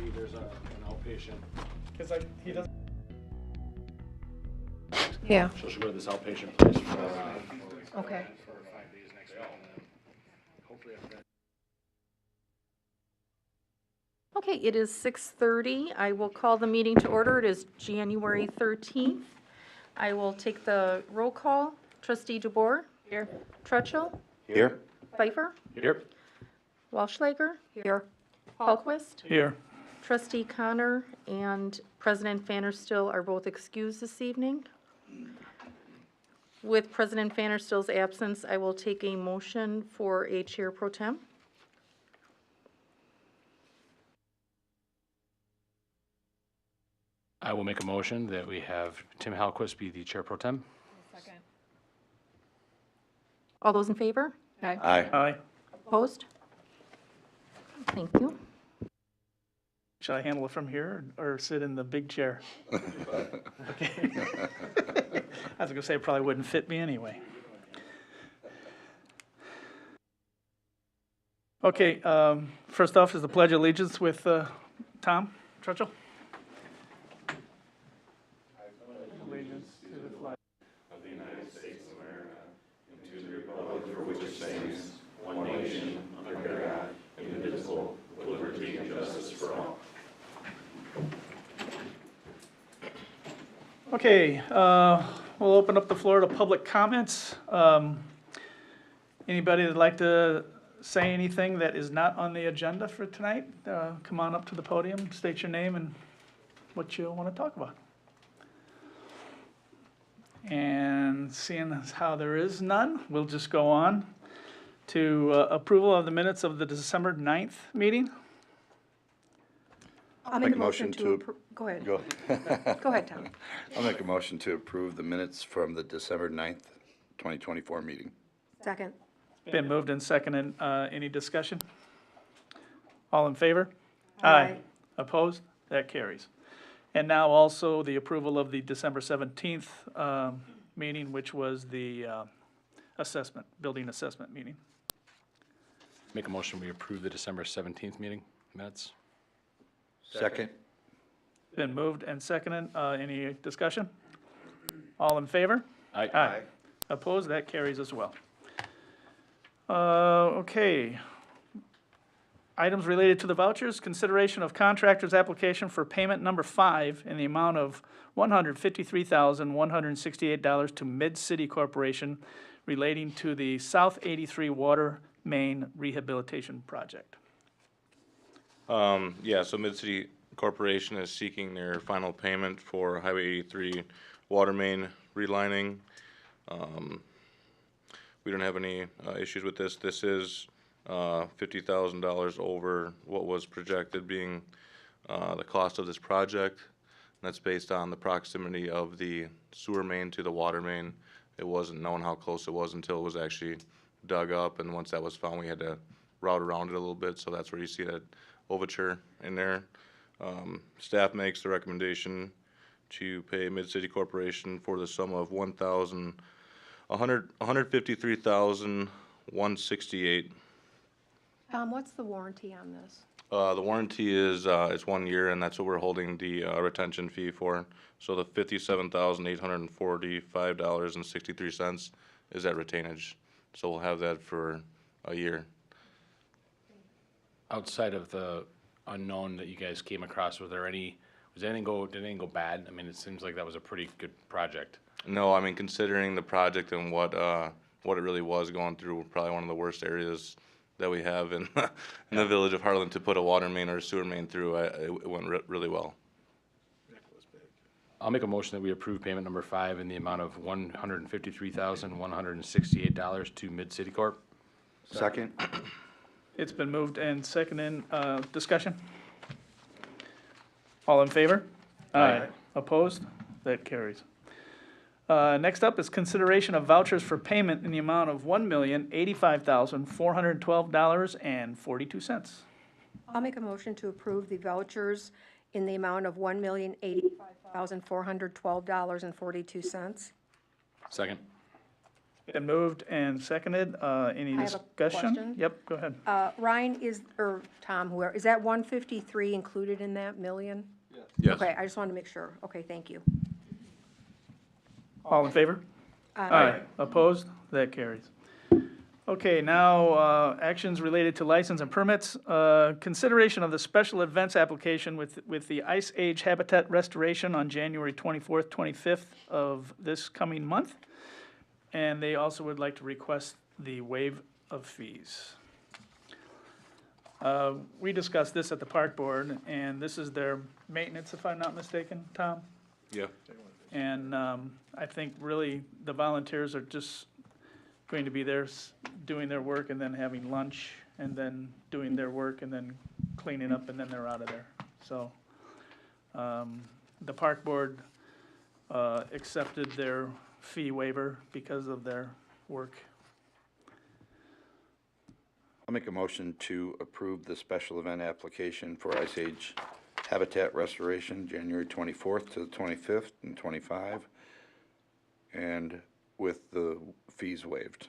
see there's an outpatient. Because he doesn't. Yeah, So she'll go to this outpatient place for, okay. for 5 days next week, and then hopefully after that. Okay, it is 6:30. I will call the meeting to order. It is January 13th. I will take the roll call. Trustee DeBoer? Here. Truttschel? Here. Pfeiffer? Here. Walschlager? Here. Hallquist? Here. Trustee Connor and President Vanderstill are both excused this evening. With President Vanderstill's absence, I will take a motion for a chair pro tem. I will make a motion that we have Tim Halquist be the chair pro tem. Second. All those in favor? Aye. Aye. Aye. Opposed? Thank you. Should I handle it from here or sit in the big chair? Okay. I was going to say it probably wouldn't fit me anyway. Okay, first off is the Pledge of Allegiance with Tom Truttschel. Allegiance to the flag. Okay, we'll open up the floor to public comments. Anybody that'd like to say anything that is not on the agenda for tonight, come on up to the podium, state your name and what you want to talk about. And seeing as how there is none, we'll just go on to approval of the minutes of the December 9th meeting. I'll make a motion to approve. Go ahead. Go. Go ahead, Tom. I'll make a motion to approve the minutes from the December 9th, 2024 meeting. Second. Been moved and seconded. Any discussion? All in favor? Aye. Opposed? That carries. And now also the approval of the December 17th meeting, which was the assessment, building assessment meeting. Make a motion we approve the December 17th meeting minutes. Second. Been moved and seconded. Any discussion? All in favor? Aye. Aye. Opposed? That carries as well. Okay. Items related to the vouchers, consideration of contractor's application for payment number 5 in the amount of $153,168 to Mid-City Corporation relating to the South 83 Water Main Rehabilitation Project. Yeah, so Mid-City Corporation is seeking their final payment for Highway 83 water main relining. We don't have any issues with this. This is $50,000 over what was projected being the cost of this project. And that's based on the proximity of the sewer main to the water main. It wasn't known how close it was until it was actually dug up, and once that was found, we had to route around it a little bit, so that's where you see that overture in there. Staff makes the recommendation to pay Mid-City Corporation for the sum of $153,168. What's the warranty on this? The warranty is 1 year, and that's what we're holding the retention fee for. So the $57,845.63 is that retainage. So we'll have that for a year. Outside of the unknown that you guys came across, did anything go bad? I mean, it seems like that was a pretty good project. No, I mean, considering the project and what it really was going through, probably one of the worst areas that we have in in the village of Hartland to put a water main or a sewer main through. It went really well. I'll make a motion that we approve payment number 5 in the amount of $153,168 to Mid-City Corp. Second. It's been moved and seconded. Discussion? All in favor? Aye. Opposed? That carries. Next up is consideration of vouchers for payment in the amount of $1,085,412.42. I'll make a motion to approve the vouchers in the amount of $1,085,412.42. Second. Been moved and seconded. Any I have a discussion? question. Yep, go ahead. Ryan, or Tom, whoever, is that 153 included in that million? Yes. Okay, I just wanted to make sure. Okay, thank you. All in favor? Aye. Opposed? That carries. Okay, now, actions related to license and permits. Consideration of the special events application with the Ice Age Habitat Restoration on January 24th, 25th of this coming month. And they also would like to request the waive of fees. We discussed this at the park board, and this is their maintenance, if I'm not mistaken, Tom? Yeah. And I think really the volunteers are just going to be there doing their work and then having lunch and then doing their work and then cleaning up and then they're out of there. So the park board accepted their fee waiver because of their work. I'll make a motion to approve the special event application for Ice Age Habitat Restoration, January 24th to the 25th and 25, and with the fees waived.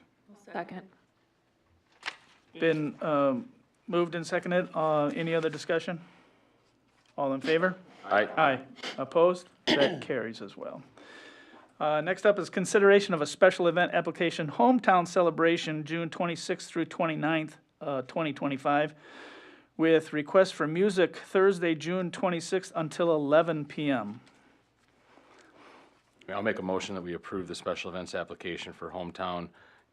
Second. Been moved and seconded. Any other discussion? All in favor? Aye. Aye. Opposed? That carries as well. Next up is consideration of a special event application, Hometown Celebration, June 26th through 29th, 2025, with request for music Thursday, June 26th until 11 p.m. I'll make a motion that we approve the special events application for Hometown,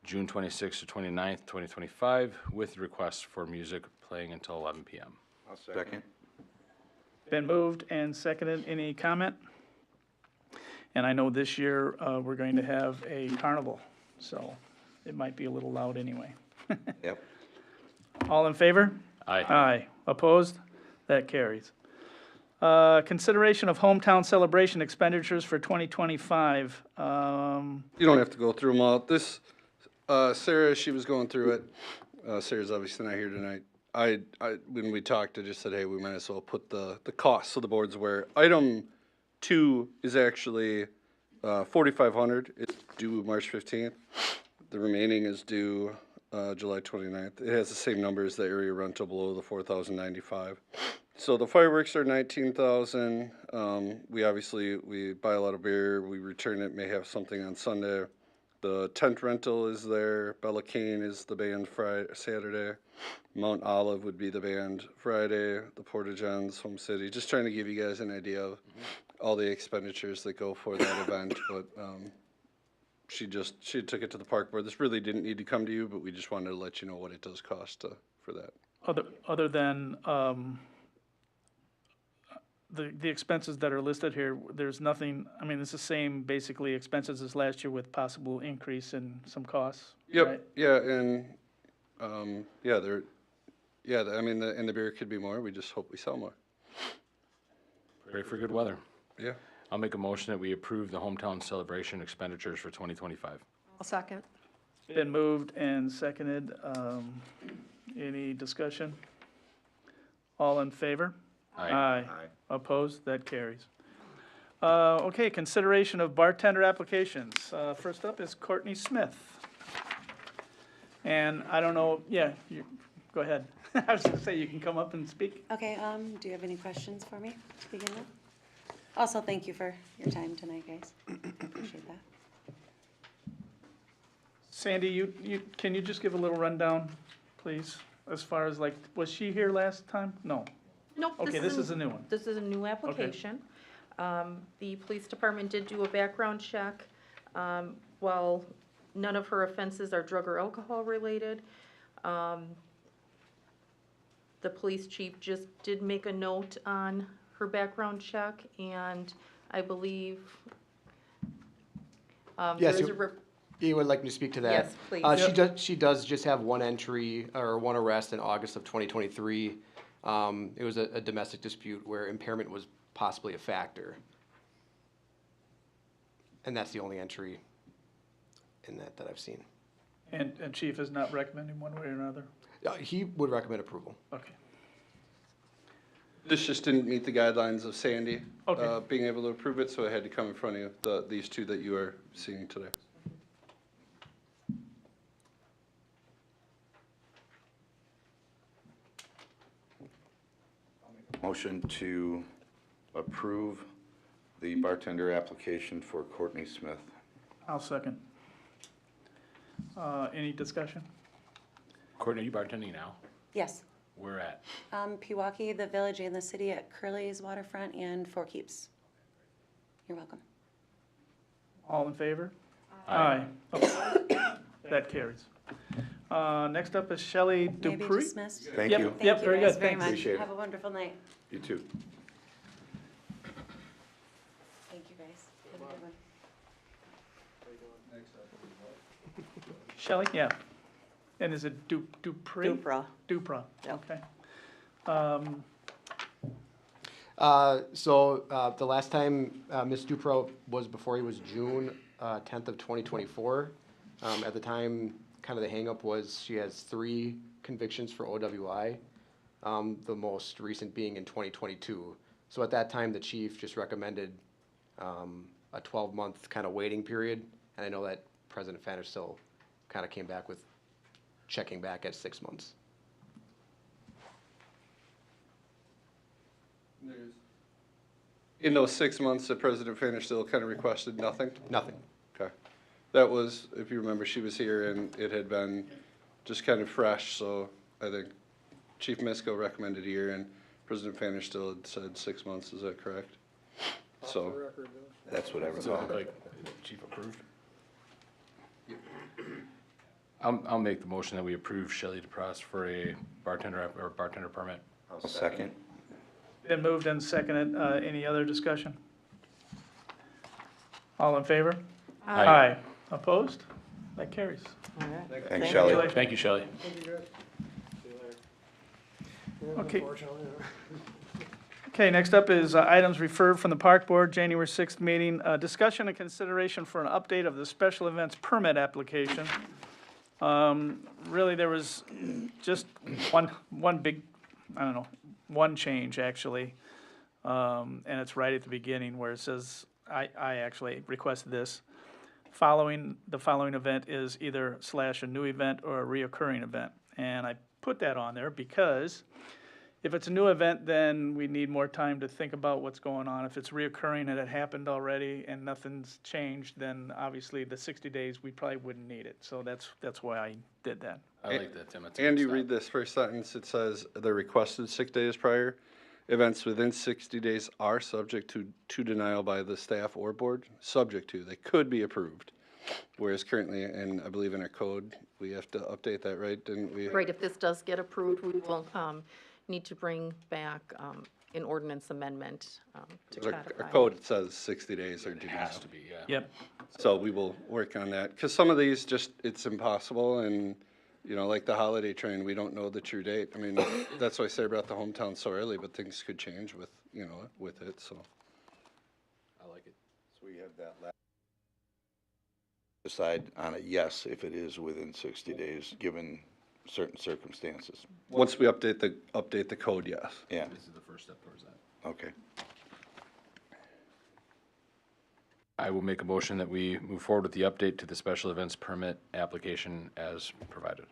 June 26th to 29th, 2025, with requests for music playing until 11 p.m. Second. Been moved and seconded. Any comment? And I know this year, we're going to have a carnival, so it might be a little loud anyway. Yep. All in favor? Aye. Aye. Opposed? That carries. Consideration of hometown celebration expenditures for 2025. You don't have to go through them all. This, Sarah, she was going through it. Sarah's obviously not here tonight. When we talked, I just said, hey, we might as well put the costs of the boards where item 2 is actually $4,500. It's due March 15th. The remaining is due July 29th. It has the same number as the area rental below the $4,095. So the fireworks are $19,000. We buy a lot of beer. We return it. May have something on Sunday. The tent rental is there. Bella Cane is the band Saturday. Mount Olive would be the band Friday. The Porta Johns, Home City. Just trying to give you guys an idea of all the expenditures that go for that event. But she took it to the park board. This really didn't need to come to you, but we just wanted to let you know what it does cost for that. Other than the expenses that are listed here, there's nothing, I mean, it's the same basically expenses as last year with possible increase in some costs, Yep. right? Yeah, and and the beer could be more. We just hope we sell more. Pray for good weather. Yeah. I'll make a motion that we approve the Hometown Celebration expenditures for 2025. I'll second. Been moved and seconded. Any discussion? All in favor? Aye. Opposed? That carries. Okay, consideration of bartender applications. First up is Courtney Smith. And I don't know, go ahead. I was gonna say, you can come up and speak. Okay, do you have any questions for me to begin with? Also, thank you for your time tonight, guys. Appreciate that. Sandy, can you just give a little rundown, please? As far as like, was she here last time? No. Nope. Okay, this is a new one. This is a new application. The police department did do a background check. While none of her offenses are drug or alcohol related, the police chief just did make a note on her background check, and I believe Yes, there is a you would like me to speak to that? Yes, please. She does just have one entry, or one arrest in August of 2023. It was a domestic dispute where impairment was possibly a factor. And that's the only entry in that I've seen. And chief is not recommending one way or another? He would recommend approval. Okay. This just didn't meet the guidelines of Sandy Okay. being able to approve it, so it had to come in front of you, these two that you are seeing today. Motion to approve the bartender application for Courtney Smith. I'll second. Any discussion? Courtney, are you bartending now? Yes. Where at? Pewaukee, the village, and the city at Curly's Waterfront and Four Keeps. You're welcome. All in favor? Aye. That carries. Next up is Shelley Maybe Dupree. dismissed. Thank Yep. you. Yep, Thank very you guys good, very thanks. much. Appreciate it. Have a wonderful night. You too. Thank you, guys. Have a good one. Shelley, yeah. And is it Dupree? Dupra. Dupra, Yeah. okay. The last time Ms. Dupro was before you was June 10th of 2024. At the time, kind of the hangup was she has 3 convictions for OWI, the most recent being in 2022. So at that time, the chief just recommended a 12-month kind of waiting period. And I know that President Fanner still kind of came back with checking back at 6 months. In those 6 months, the President Fanner still kind of requested nothing? Nothing. Okay. That was, if you remember, she was here and it had been just kind of fresh, so I think Chief Misko recommended a year and President Fanner still had said 6 months, is that correct? So, That's what I So, recall. like, chief approved? I'll make the motion that we approve Shelley DeProst for a bartender permit. I'll second. Been moved and seconded. Any other discussion? All in favor? Aye. Opposed? That carries. All right. Thanks, Shelley. Thank you, Shelley. Okay. Okay, next up is items referred from the Park Board, January 6th meeting. Discussion and consideration for an update of the special events permit application. Really, there was just one big, one change, actually. And it's right at the beginning where it says, I actually requested this. The following event is either / a new event or a reoccurring event. And I put that on there because if it's a new event, then we need more time to think about what's going on. If it's reoccurring and it happened already and nothing's changed, then obviously the 60 days, we probably wouldn't need it. So that's why I did that. I like that, Tim. That's a good and you start. read this first sentence, it says, the requested 6 days prior. Events within 60 days are subject to denial by the staff or board, subject to, they could be approved. Whereas currently, and I believe in our code, we have to update that, right? Didn't we? Right, if this does get approved, we will need to bring back an ordinance amendment to Our codify. code says 60 days or It denial. has to be, yeah. Yep. So we will work on that, because some of these just, it's impossible, and, like the holiday train, we don't know the true date. I mean, that's why I say about the hometown so early, but things could change with, with it, so. I like it. So we have that last. Decide on a yes if it is within 60 days, given certain circumstances. Once we update the code, yes. Yeah, This is the first step towards that. okay. I will make a motion that we move forward with the update to the special events permit application as provided.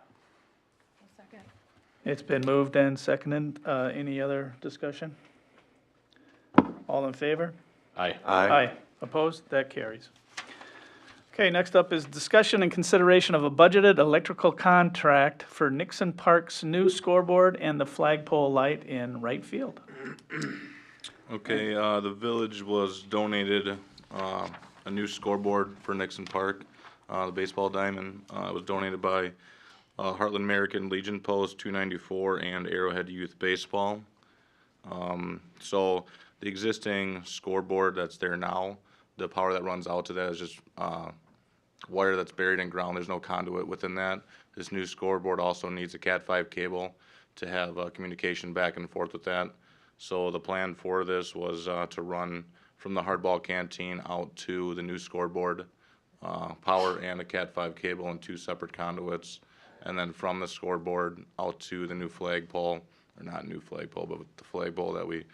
It's been moved and seconded. Any other discussion? All in favor? Aye. Aye. Opposed? That carries. Okay, next up is discussion and consideration of a budgeted electrical contract for Nixon Park's new scoreboard and the flagpole light in right field. Okay, the village was donated a new scoreboard for Nixon Park, the baseball diamond. It was donated by Hartland American Legion Post 294 and Arrowhead Youth Baseball. So the existing scoreboard that's there now, the power that runs out to that is just wire that's buried in ground. There's no conduit within that. This new scoreboard also needs a Cat 5 cable to have communication back and forth with that. So the plan for this was to run from the hardball canteen out to the new scoreboard, power and a Cat 5 cable and 2 separate conduits. And then from the scoreboard out to the new flagpole, or not new flagpole, but the flagpole that we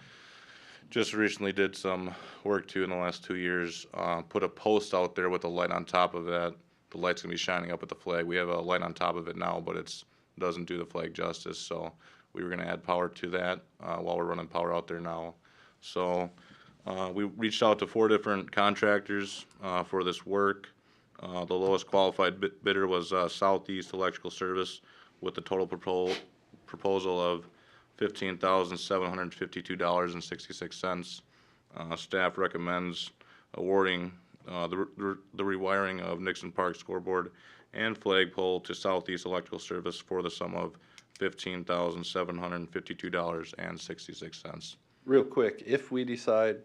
just recently did some work to in the last 2 years. Put a post out there with a light on top of that. The light's gonna be shining up at the flag. We have a light on top of it now, but it doesn't do the flag justice. So we were gonna add power to that, while we're running power out there now. So, we reached out to 4 different contractors, for this work. The lowest qualified bidder was, Southeast Electrical Service with a total proposal of $15,752.66. Staff recommends awarding the rewiring of Nixon Park scoreboard and flagpole to Southeast Electrical Service for the sum of $15,752.66. Real quick, if we decide,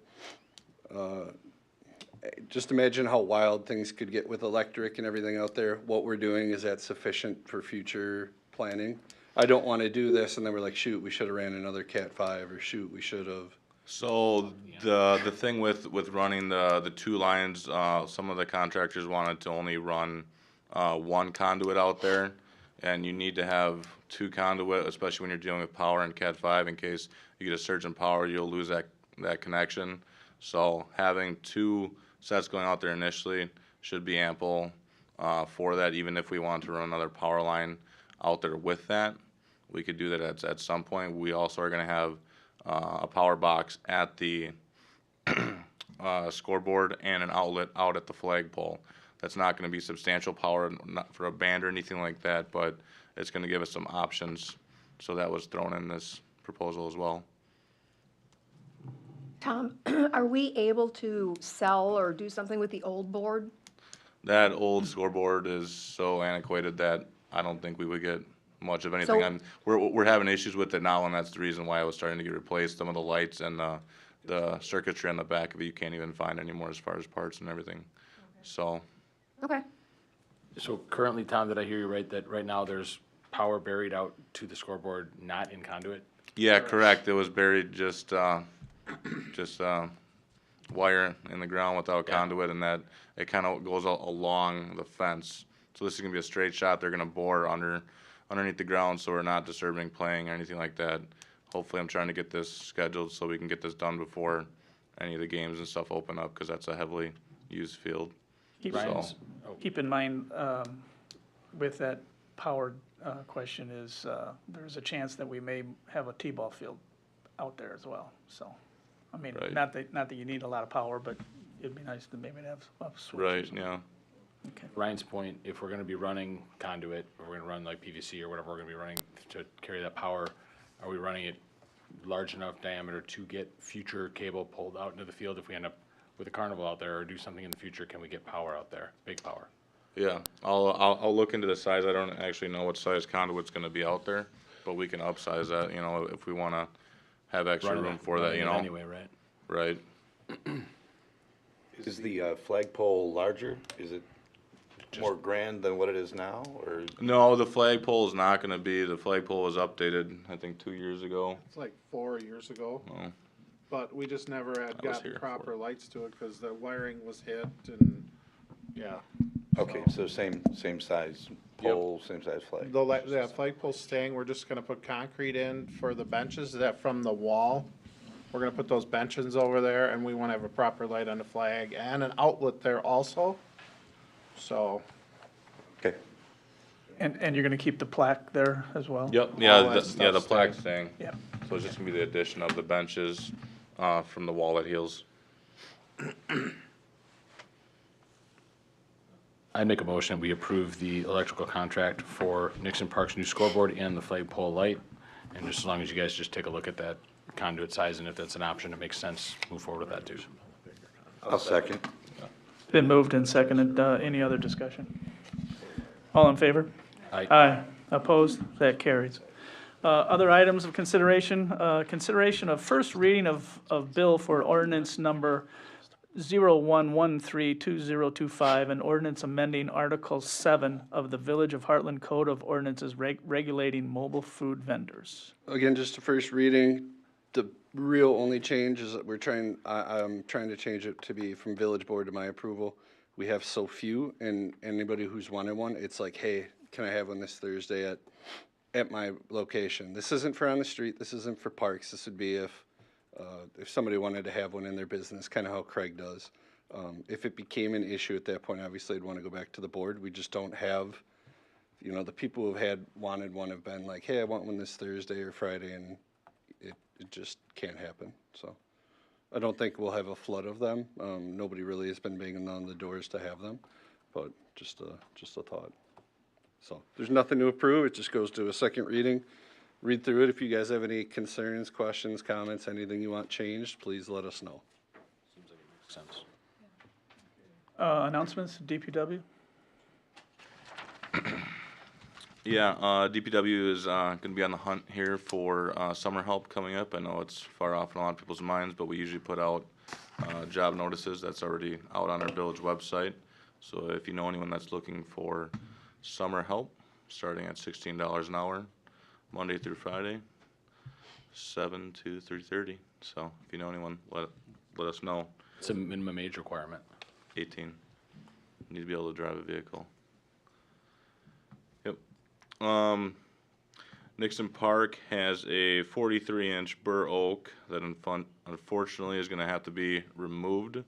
just imagine how wild things could get with electric and everything out there. What we're doing, is that sufficient for future planning? I don't want to do this and then we're like, shoot, we should have ran another Cat 5, or shoot, we should have. So the thing with running the 2 lines, some of the contractors wanted to only run 1 conduit out there, and you need to have 2 conduit, especially when you're dealing with power in Cat 5. In case you get a surge in power, you'll lose that connection. So having 2 sets going out there initially should be ample for that. Even if we want to run another power line out there with that, we could do that at some point. We also are going to have a power box at the scoreboard and an outlet out at the flagpole. That's not going to be substantial power, not for a band or anything like that, but it's going to give us some options. So that was thrown in this proposal as well. Tom, are we able to sell or do something with the old board? That old scoreboard is so antiquated that I don't think we would get much of anything. So- We're having issues with it now, and that's the reason why I was starting to get replaced. Some of the lights and the circuitry on the back of it, you can't even find anymore as far as parts and everything. So, Okay. So currently, Tom, did I hear you right, that right now there's power buried out to the scoreboard, not in conduit? yeah, correct. It was buried just wire in the ground without conduit, and that it kind of goes along the fence. So this is gonna be a straight shot. They're gonna bore underneath the ground, so we're not disturbing playing or anything like that. Hopefully, I'm trying to get this scheduled so we can get this done before any of the games and stuff open up, because that's a heavily used field. Keep, Ryan's- keep in mind, with that power question is, there's a chance that we may have a T-ball field out there as well, so. I mean, Right. not that you need a lot of power, but it'd be nice to maybe have a switch or Right, something. yeah. Okay. Ryan's point, if we're gonna be running conduit, or we're gonna run like PVC or whatever we're gonna be running to carry that power, are we running it large enough diameter to get future cable pulled out into the field if we end up with a carnival out there, or do something in the future, can we get power out there, big power? Yeah, I'll look into the size. I don't actually know what size conduit's gonna be out there, but we can upsize that, you know, if we wanna have extra Running room it- for that, running you it know? Anyway, right? Right. Is the flagpole larger? Is it more grand than what it is now, or? No, the flagpole is not gonna be, the flagpole was updated, I think, 2 years ago. It's like 4 years ago, Oh, but we just never had I was got here for proper it. lights to it because the wiring was hit and, yeah. Okay, so same size pole, same size flag. The flagpole's staying, we're just gonna put concrete in for the benches that from the wall. We're gonna put those benches over there and we wanna have a proper light on the flag and an outlet there also. So, Okay, And you're gonna keep the plaque there as well? Yep, All yeah, that the stuff's plaque's staying. Yeah. So it's just gonna be the addition of the benches, from the wall at heels. I make a motion, we approve the electrical contract for Nixon Park's new scoreboard and the flagpole light. And just as long as you guys just take a look at that conduit size, and if that's an option, it makes sense, move forward with that too. I'll second. Been moved and seconded. Any other discussion? All in favor? Aye. Aye. Opposed? That carries. Other items of consideration, consideration of first reading of bill for ordinance number 01132025, an ordinance amending Article 7 of the Village of Hartland Code of Ordinances regulating mobile food vendors. Again, just a first reading. The real only change is that I'm trying to change it to be from village board to my approval. We have so few, and anybody who's wanted one, it's like, hey, can I have one this Thursday at my location? This isn't for on the street, this isn't for parks, this would be if somebody wanted to have one in their business, kind of how Craig does. If it became an issue at that point, obviously I'd want to go back to the board. We just don't have you know, the people who've wanted one have been like, hey, I want one this Thursday or Friday, and it just can't happen, so. I don't think we'll have a flood of them. Nobody really has been banging on the doors to have them, but just a thought. So there's nothing to approve. It just goes to a second reading. Read through it. If you guys have any concerns, questions, comments, anything you want changed, please let us know. Seems like it makes sense. Announcements, DPW? Yeah, DPW is going to be on the hunt here for summer help coming up. I know it's far off in a lot of people's minds, but we usually put out job notices. That's already out on our village website. So if you know anyone that's looking for summer help, starting at $16 an hour, Monday through Friday, 7 to 3:30. So if you know anyone, let us know. It's a minimum age requirement. 18. Need to be able to drive a vehicle. Yep. Nixon Park has a 43-inch bur oak that unfortunately is going to have to be removed.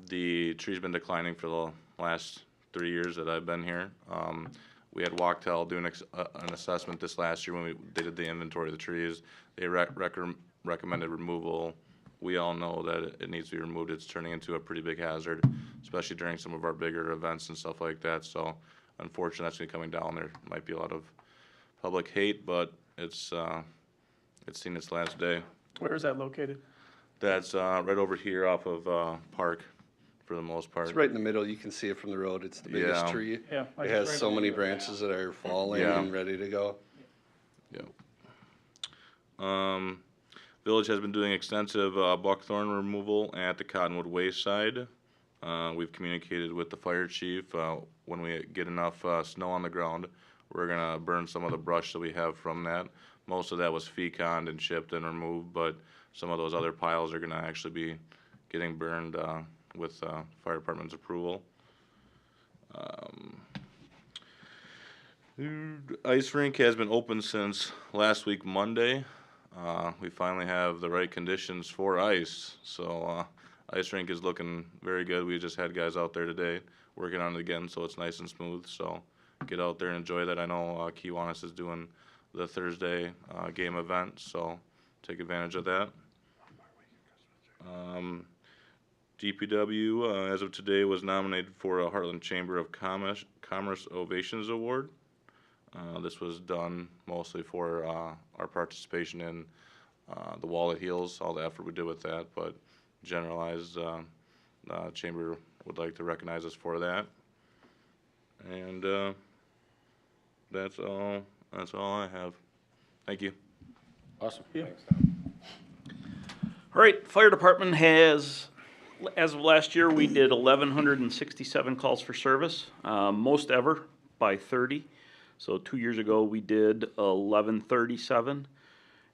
The tree's been declining for the last 3 years that I've been here. We had Wachtell do an assessment this last year when they did the inventory of the trees. They recommended removal. We all know that it needs to be removed. It's turning into a pretty big hazard, especially during some of our bigger events and stuff like that. So unfortunately, that's coming down. There might be a lot of public hate, but it's seen its last day. Where is that located? That's right over here off of Park, for the most part. It's right in the middle. You can see it from the road. It's the biggest Yeah. tree. Yeah. It has so many branches that are falling Yeah. and ready to go. Yep. Village has been doing extensive buckthorn removal at the Cottonwood wayside. We've communicated with the fire chief. When we get enough snow on the ground, we're gonna burn some of the brush that we have from that. Most of that was feconned and chipped and removed, but some of those other piles are gonna actually be getting burned with fire department's approval. Ice rink has been open since last week Monday. We finally have the right conditions for ice, so ice rink is looking very good. We just had guys out there today working on it again, so it's nice and smooth. So get out there and enjoy that. I know Kiwanis is doing the Thursday game event, so take advantage of that. DPW, as of today, was nominated for a Hartland Chamber of Commerce Ovations Award. This was done mostly for our participation in the Wall of Heels, all the effort we did with that, but generalized Chamber would like to recognize us for that. And that's all I have. Thank you. Awesome. Yeah. All right, fire department has, as of last year, we did 1,167 calls for service, most ever by 30. So 2 years ago, we did 1,137,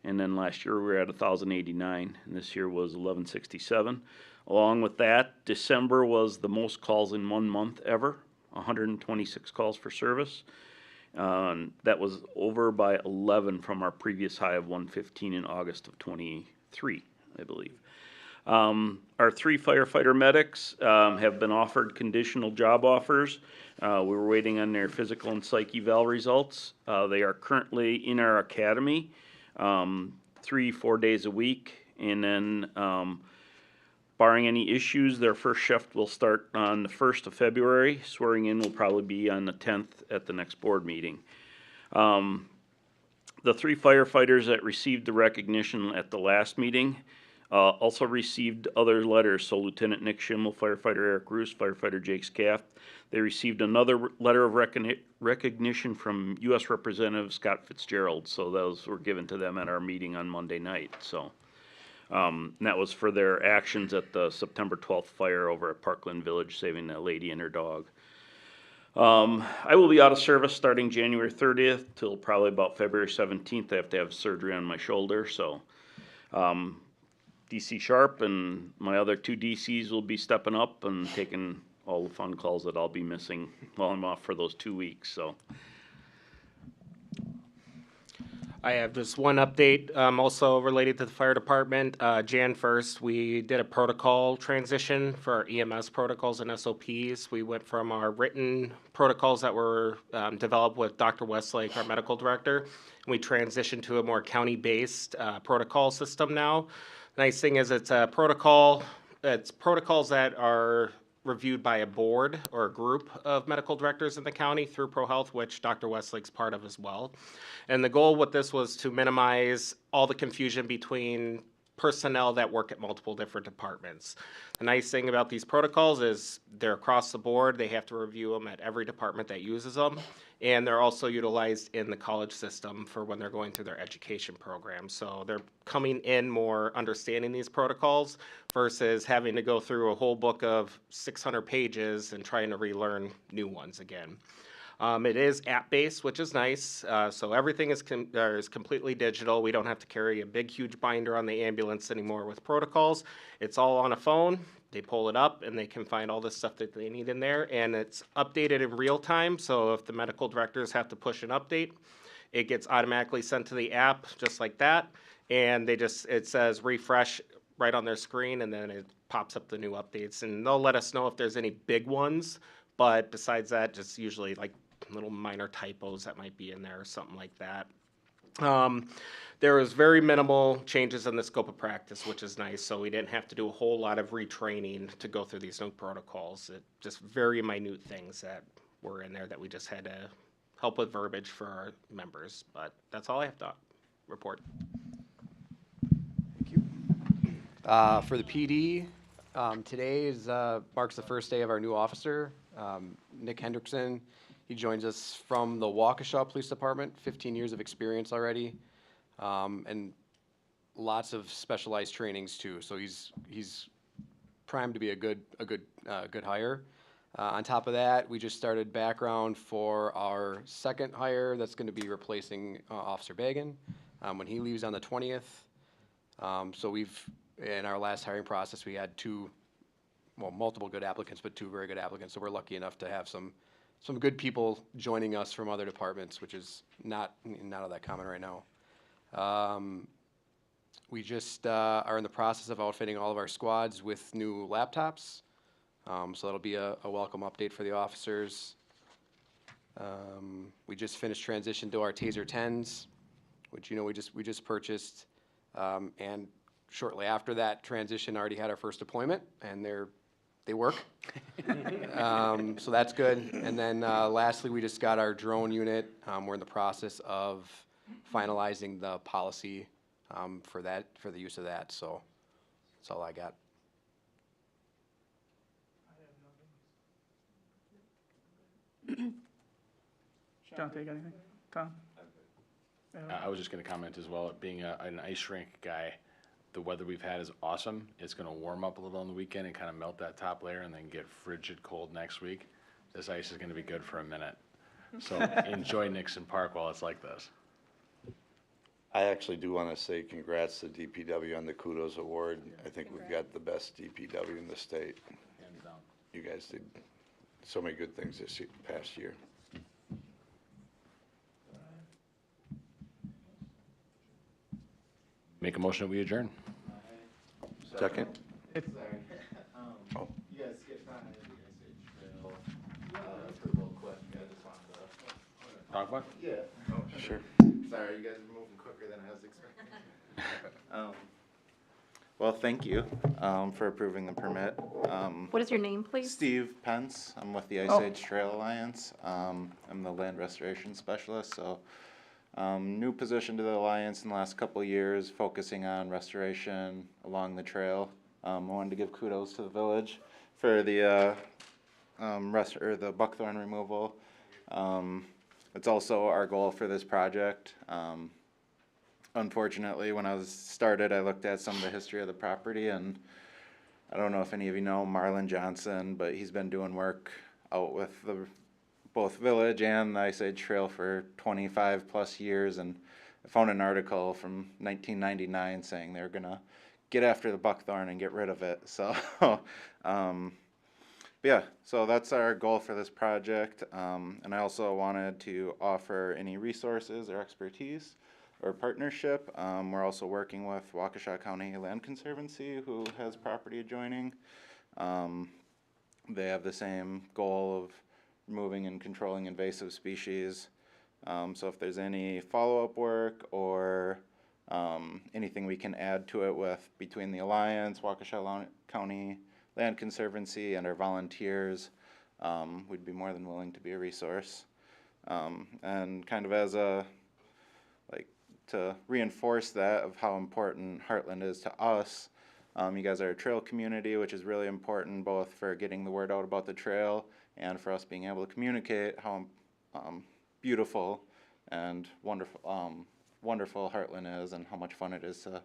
and then last year we were at 1,089, and this year was 1,167. Along with that, December was the most calls in 1 month ever, 126 calls for service. That was over by 11 from our previous high of 115 in August of 23, I believe. Our 3 firefighter medics have been offered conditional job offers. We were waiting on their physical and psych eval results. They are currently in our academy 3-4 days a week, and then barring any issues, their first shift will start on the 1st of February. Swearing in will probably be on the 10th at the next board meeting. The 3 firefighters that received the recognition at the last meeting also received other letters. So Lieutenant Nick Schimmel, firefighter Eric Roos, firefighter Jake Scaff. They received another letter of recognition from U.S. Representative Scott Fitzgerald. So those were given to them at our meeting on Monday night. So and that was for their actions at the September 12th fire over at Parkland Village, saving that lady and her dog. I will be out of service starting January 30th till probably about February 17th. I have to have surgery on my shoulder. So DC Sharp and my other 2 DCs will be stepping up and taking all the phone calls that I'll be missing while I'm off for those 2 weeks. So I have just one update, also related to the fire department. Jan 1st, we did a protocol transition for our EMS protocols and SOPs. We went from our written protocols that were developed with Dr. Westlake, our medical director, and we transitioned to a more county-based protocol system now. Nice thing is it's protocols that are reviewed by a board or a group of medical directors in the county through ProHealth, which Dr. Westlake's part of as well. And the goal with this was to minimize all the confusion between personnel that work at multiple different departments. The nice thing about these protocols is they're across the board. They have to review them at every department that uses them. And they're also utilized in the college system for when they're going through their education program. So they're coming in more understanding these protocols versus having to go through a whole book of 600 pages and trying to relearn new ones again. It is app-based, which is nice. So everything is completely digital. We don't have to carry a big, huge binder on the ambulance anymore with protocols. It's all on a phone. They pull it up and they can find all the stuff that they need in there. And it's updated in real time. So if the medical directors have to push an update, it gets automatically sent to the app just like that. And it says refresh right on their screen, and then it pops up the new updates. And they'll let us know if there's any big ones. But besides that, just usually like little minor typos that might be in there or something like that. There was very minimal changes in the scope of practice, which is nice. So we didn't have to do a whole lot of retraining to go through these new protocols. It just very minute things that were in there that we just had to help with verbiage for our members. But that's all I have to report. For the PD, today marks the first day of our new officer, Nick Hendrickson. He joins us from the Waukesha Police Department, 15 years of experience already, and lots of specialized trainings too. So he's primed to be a good hire. On top of that, we just started background for our second hire that's going to be replacing Officer Bagan when he leaves on the 20th. So in our last hiring process, we had multiple good applicants, but 2 very good applicants. So we're lucky enough to have some good people joining us from other departments, which is not all that common right now. We just are in the process of outfitting all of our squads with new laptops. So that'll be a welcome update for the officers. We just finished transition to our Taser 10s, which we just purchased, and shortly after that transition already had our first deployment, and they work. So that's good. And then lastly, we just got our drone unit. We're in the process of finalizing the policy for the use of that. So that's all I got. John, take anything? Tom? I was just gonna comment as well, being an ice rink guy, the weather we've had is awesome. It's gonna warm up a little on the weekend and kind of melt that top layer and then get frigid cold next week. This ice is gonna be good for a minute. So enjoy Nixon Park while it's like this. I actually do want to say congrats to DPW on the Kudos Award. I think we've got the best DPW in the state. Hands down. You guys did so many good things this past year. Make a motion that we adjourn. Second? You guys skipped on it, you guys did drill, approval quick, I just wanted to. Talk about? Yeah. Oh, Sure. Sorry, you guys are moving quicker than I was expecting. Well, thank you, for approving the permit. What is your name, please? Steve Pence, I'm with the Ice Oh. Age Trail Alliance. I'm the land restoration specialist, so, new position to the Alliance in the last couple of years, focusing on restoration along the trail. I wanted to give kudos to the village for the, the buckthorn removal. It's also our goal for this project. Unfortunately, when I was started, I looked at some of the history of the property, and I don't know if any of you know Marlon Johnson, but he's been doing work out with both village and the Ice Age Trail for 25 plus years, and I found an article from 1999 saying they're gonna get after the buckthorn and get rid of it. So, yeah, so that's our goal for this project, and I also wanted to offer any resources or expertise or partnership. We're also working with Waukesha County Land Conservancy, who has property adjoining. They have the same goal of removing and controlling invasive species. So if there's any follow-up work or anything we can add to it with between the Alliance, Waukesha County Land Conservancy, and our volunteers, we'd be more than willing to be a resource. And kind of as a, like, to reinforce that of how important Hartland is to us, you guys are a trail community, which is really important both for getting the word out about the trail and for us being able to communicate how beautiful and wonderful Hartland is and how much fun it is to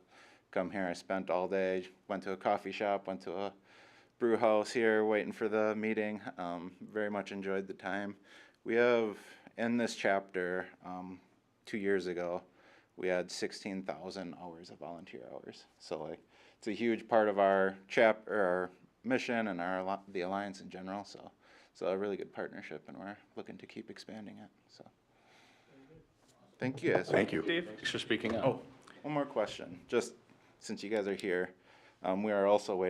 come here. I spent all day, went to a coffee shop, went to a brew house here waiting for the meeting. Very much enjoyed the time. We have, in this chapter, 2 years ago, we had 16,000 hours of volunteer hours. So like, it's a huge part of our our mission and the Alliance in general. So a really good partnership, and we're looking to keep expanding it. So thank you guys. Thank you. Dave? Thanks for speaking up. Oh, one more question. Just since you guys are here, we are also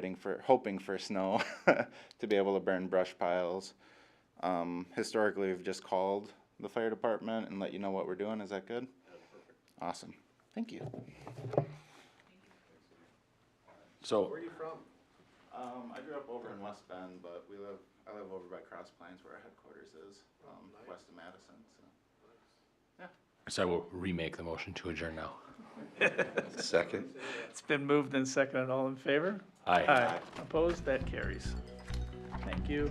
hoping for snow to be able to burn brush piles. Historically, we've just called the fire department and let you know what we're doing. Is that good? That's perfect. Awesome. Thank you. So, Where are you from? I grew up over in West Bend, but I live over by Cross Plains where our headquarters is, west of Madison. So. so I will remake the motion to adjourn now. Second. It's been moved and seconded. All in favor? Aye. Opposed? That carries. Thank you.